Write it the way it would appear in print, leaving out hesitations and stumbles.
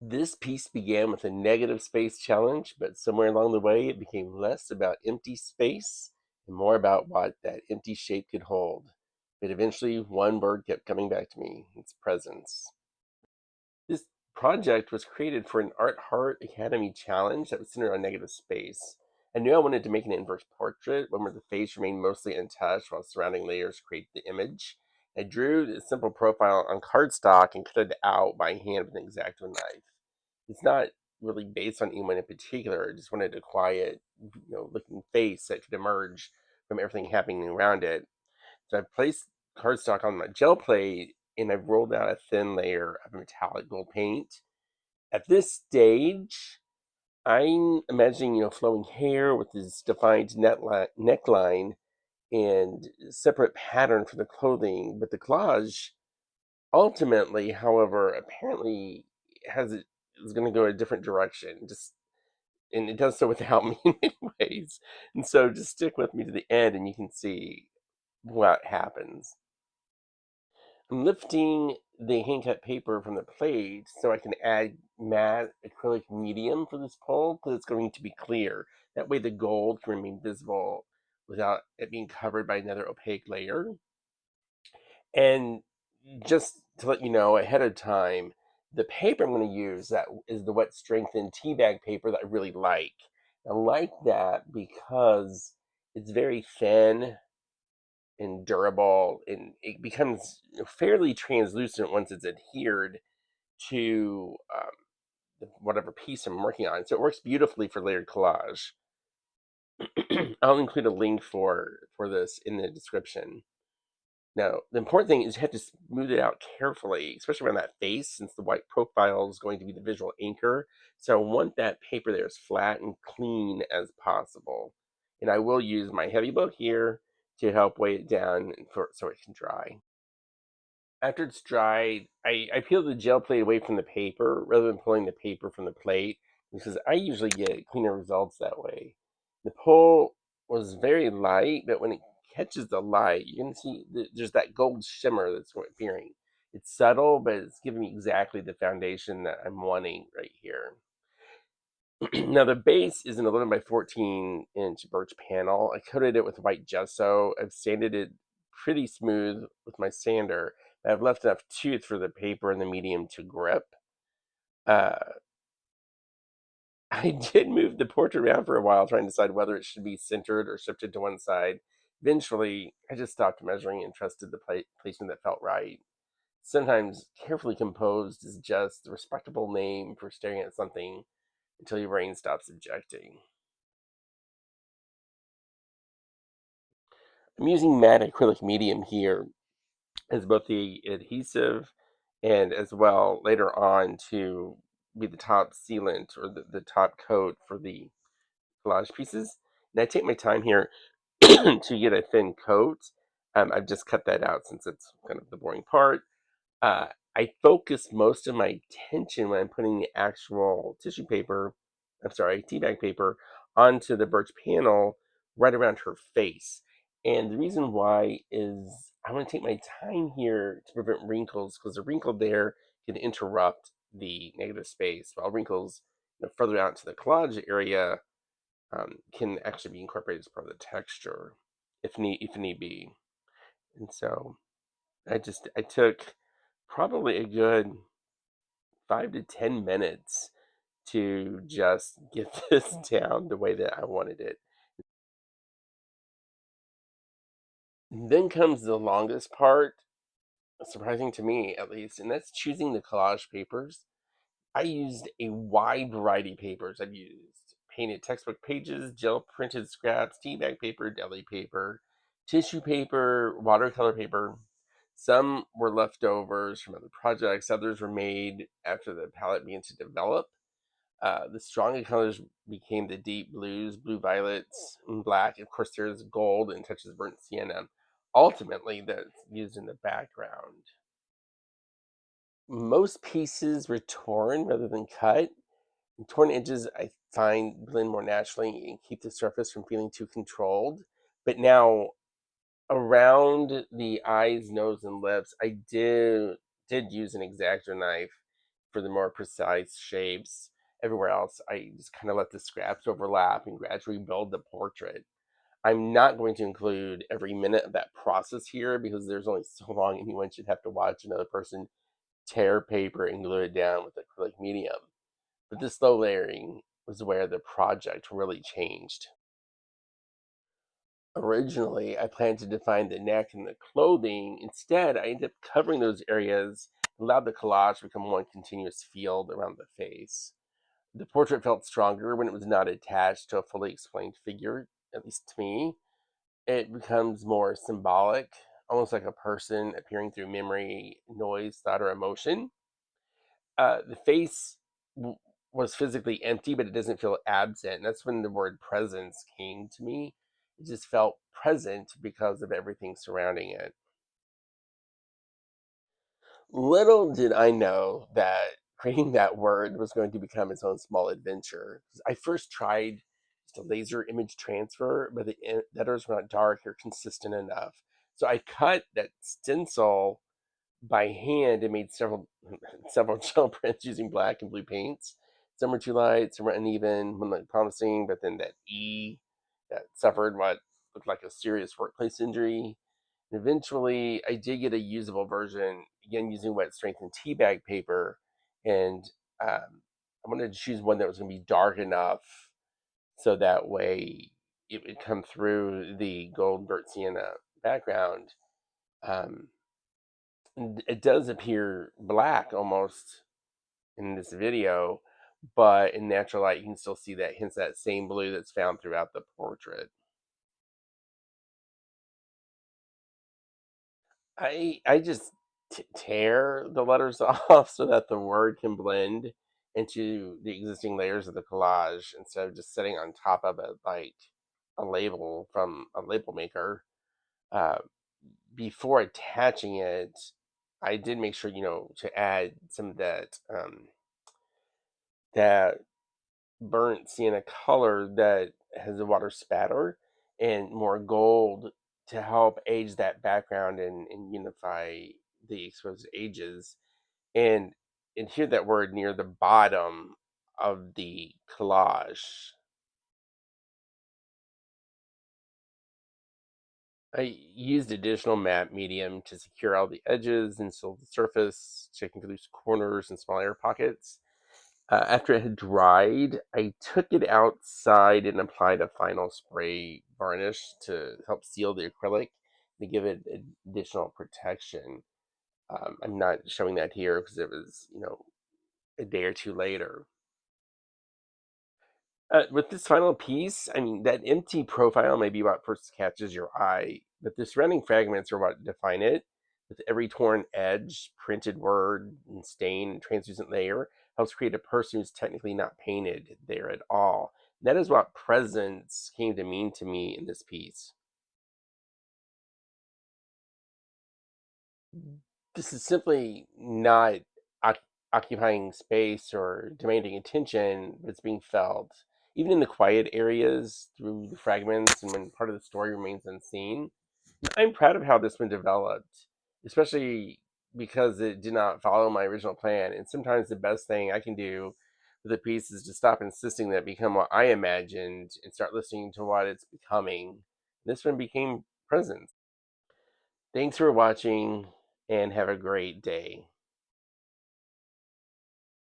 This piece began with a negative space challenge, but somewhere along the way it became less about empty space and more about what that empty shape could hold. But eventually, one word kept coming back to me: its presence. This project was created for an Art Heart Academy challenge that was centered on negative space. I knew I wanted to make an inverse portrait, one where the face remained mostly untouched while surrounding layers create the image. I drew a simple profile on cardstock and cut it out by hand with an X-Acto knife. It's not really based on anyone in particular. I just wanted a quiet, looking face that could emerge from everything happening around it. So I've placed cardstock on my gel plate and I've rolled out a thin layer of metallic gold paint. At this stage, I'm imagining, flowing hair with this defined neckline and separate pattern for the clothing. But the collage ultimately, however, apparently has it is going to go a different direction. Just and it does so without me in many ways. And so just stick with me to the end and you can see what happens. I'm lifting the hand cut paper from the plate so I can add matte acrylic medium for this pole because it's going to be clear. That way the gold can remain visible without it being covered by another opaque layer. And just to let you know ahead of time, the paper I'm going to use that is the wet strengthened tea bag paper that I really like. I like that because it's very thin and durable, and it becomes fairly translucent once it's adhered to whatever piece I'm working on. So it works beautifully for layered collage. I'll include a link for this in the description. Now, the important thing is you have to smooth it out carefully, especially around that face, since the white profile is going to be the visual anchor. So I want that paper there as flat and clean as possible. And I will use my heavy book here to help weigh it down so it can dry. After it's dried, I peel the gel plate away from the paper rather than pulling the paper from the plate because I usually get cleaner results that way. The pull was very light, but when it catches the light, you can see there's that gold shimmer that's appearing. It's subtle, but it's giving me exactly the foundation that I'm wanting right here. Now the base is an 11 by 14-inch birch panel. I coated it with white gesso. I've sanded it pretty smooth with my sander. I've left enough tooth for the paper and the medium to grip. Uh, I did move the portrait around for a while, trying to decide whether it should be centered or shifted to one side. Eventually, I just stopped measuring and trusted the placement that felt right. Sometimes carefully composed is just the respectable name for staring at something until your brain stops objecting. I'm using matte acrylic medium here as both the adhesive and as well later on to be the top sealant or the top coat for the collage pieces. And I take my time here to get a thin coat. I've just cut that out since it's kind of the boring part. Uh, I focus most of my attention when I'm putting the actual tissue paper, I'm sorry, tea bag paper, onto the birch panel right around her face. And the reason why is I want to take my time here to prevent wrinkles because a wrinkle there can interrupt the negative space, while wrinkles further out to the collage area can actually be incorporated as part of the texture if need be. And so I took probably a good 5 to 10 minutes to just get this down the way that I wanted it. Then comes the longest part, surprising to me at least, and that's choosing the collage papers. I used a wide variety of papers. I've used painted textbook pages, gel printed scraps, tea bag paper, deli paper, tissue paper, watercolor paper. Some were leftovers from other projects, others were made after the palette began to develop. The stronger colors became the deep blues, blue violets, and black. Of course, there's gold and touches of burnt sienna. Ultimately, that's used in the background. Most pieces were torn rather than cut. Torn edges, I find, blend more naturally and keep the surface from feeling too controlled. But now, around the eyes, nose, and lips, I did use an X-Acto knife for the more precise shapes. Everywhere else, I just kind of let the scraps overlap and gradually build the portrait. I'm not going to include every minute of that process here because there's only so long anyone should have to watch another person tear paper and glue it down with acrylic medium. But this slow layering was where the project really changed. Originally, I planned to define the neck and the clothing. Instead, I ended up covering those areas, allowed the collage to become one continuous field around the face. The portrait felt stronger when it was not attached to a fully explained figure, at least to me. It becomes more symbolic, almost like a person appearing through memory, noise, thought, or emotion. The face was physically empty, but it doesn't feel absent. And that's when the word presence came to me. It just felt present because of everything surrounding it. Little did I know that creating that word was going to become its own small adventure. I first tried just a laser image transfer, but the letters were not dark or consistent enough. So I cut that stencil by hand and made several several gel prints using black and blue paints. Some were too light, some were uneven, one looked promising, but then that E that suffered what looked like a serious workplace injury. And eventually, I did get a usable version, again using wet strengthened tea bag paper, and I wanted to choose one that was going to be dark enough so that way it would come through the gold burnt sienna background. Um, it does appear black almost in this video, but in natural light, you can still see that hints that same blue that's found throughout the portrait. I just tear the letters off so that the word can blend into the existing layers of the collage instead of just sitting on top of it like a label from a label maker. Uh, Before attaching it, I did make sure to add some of that burnt sienna color that has a water spatter and more gold to help age that background and unify the exposed edges. And hear that word near the bottom of the collage. I used additional matte medium to secure all the edges and seal the surface, checking for loose corners and small air pockets. After it had dried, I took it outside and applied a final spray varnish to help seal the acrylic to give it additional protection. I'm not showing that here because it was, a day or two later. With this final piece, I mean, that empty profile may be what first catches your eye, but the surrounding fragments are what define it. With every torn edge, printed word, and stain, and translucent layer, helps create a person who's technically not painted there at all. That is what presence came to mean to me in this piece. This is simply not oc- occupying space or demanding attention, but it's being felt. Even in the quiet areas through the fragments and when part of the story remains unseen. I'm proud of how this one developed, especially because it did not follow my original plan. And sometimes the best thing I can do with a piece is to stop insisting that it become what I imagined and start listening to what it's becoming. This one became present. Thanks for watching and have a great day.